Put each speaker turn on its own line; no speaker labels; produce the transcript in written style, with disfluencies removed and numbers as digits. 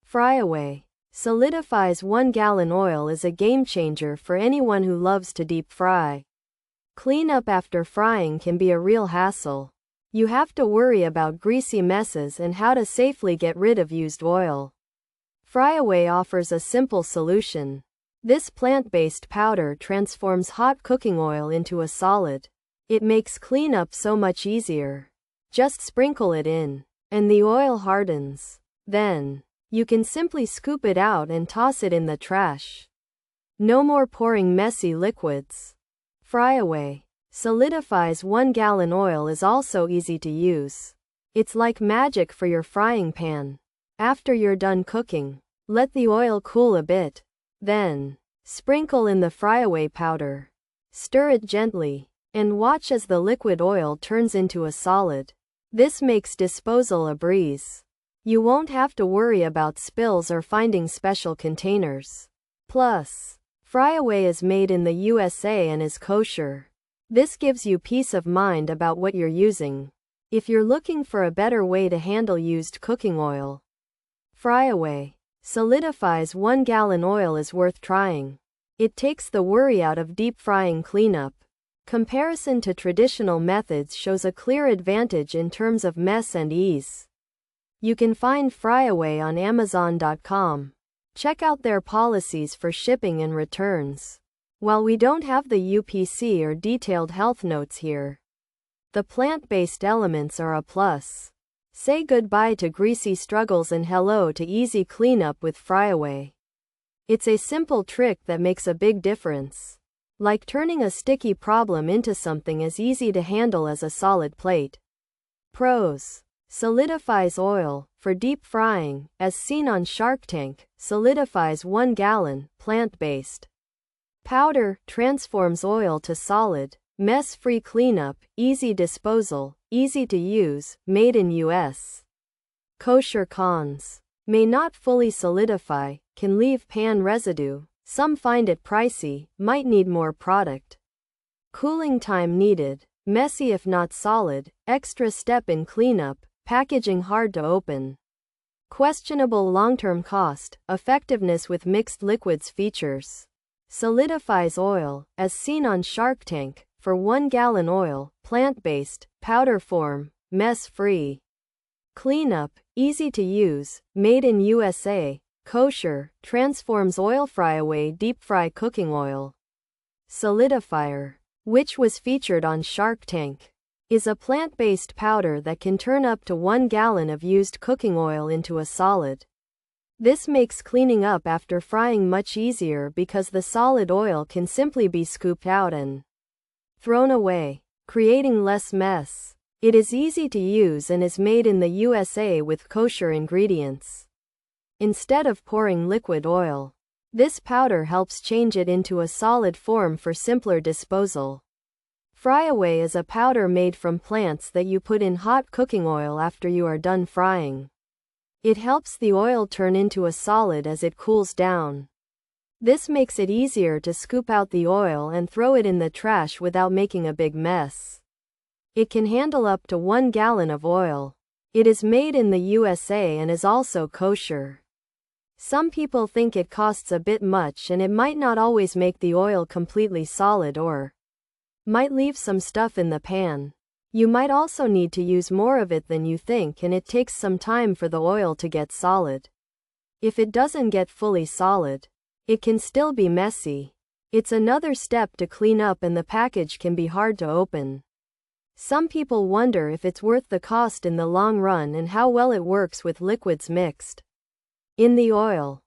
FryAway Solidifies 1-gallon oil is a game changer for anyone who loves to deep fry. Cleanup after frying can be a real hassle. You have to worry about greasy messes and how to safely get rid of used oil. FryAway offers a simple solution. This plant-based powder transforms hot cooking oil into a solid. It makes cleanup so much easier. Just sprinkle it in, and the oil hardens. Then, you can simply scoop it out and toss it in the trash. No more pouring messy liquids. FryAway Solidifies 1-gallon oil is also easy to use. It's like magic for your frying pan. After you're done cooking, let the oil cool a bit. Then, sprinkle in the FryAway powder. Stir it gently, and watch as the liquid oil turns into a solid. This makes disposal a breeze. You won't have to worry about spills or finding special containers. Plus, FryAway is made in the USA and is kosher. This gives you peace of mind about what you're using. If you're looking for a better way to handle used cooking oil, FryAway Solidifies 1-gallon oil is worth trying. It takes the worry out of deep frying cleanup. Comparison to traditional methods shows a clear advantage in terms of mess and ease. You can find FryAway on Amazon.com. Check out their policies for shipping and returns. While we don't have the UPC or detailed health notes here, the plant-based elements are a plus. Say goodbye to greasy struggles and hello to easy cleanup with FryAway. It's a simple trick that makes a big difference. Like turning a sticky problem into something as easy to handle as a solid plate. Pros: solidifies oil for deep frying, as seen on Shark Tank. Solidifies 1-gallon, plant-based powder, transforms oil to solid, mess-free cleanup, easy disposal, easy to use, made in US. Kosher. Cons: may not fully solidify, can leave pan residue, some find it pricey, might need more product. Cooling time needed, messy if not solid, extra step in cleanup, packaging hard to open. Questionable long-term cost, effectiveness with mixed liquids features. Solidifies oil, as seen on Shark Tank, for 1-gallon oil, plant-based, powder form, mess-free. Cleanup, easy to use, made in USA, kosher, transforms oil. FryAway deep fry cooking oil. Solidifier, which was featured on Shark Tank, is a plant-based powder that can turn up to 1 gallon of used cooking oil into a solid. This makes cleaning up after frying much easier because the solid oil can simply be scooped out and thrown away, creating less mess. It is easy to use and is made in the USA with kosher ingredients. Instead of pouring liquid oil, this powder helps change it into a solid form for simpler disposal. FryAway is a powder made from plants that you put in hot cooking oil after you are done frying. It helps the oil turn into a solid as it cools down. This makes it easier to scoop out the oil and throw it in the trash without making a big mess. It can handle up to 1 gallon of oil. It is made in the USA and is also kosher. Some people think it costs a bit much and it might not always make the oil completely solid or might leave some stuff in the pan. You might also need to use more of it than you think, and it takes some time for the oil to get solid. If it doesn't get fully solid, it can still be messy. It's another step to clean up and the package can be hard to open. Some people wonder if it's worth the cost in the long run and how well it works with liquids mixed in the oil.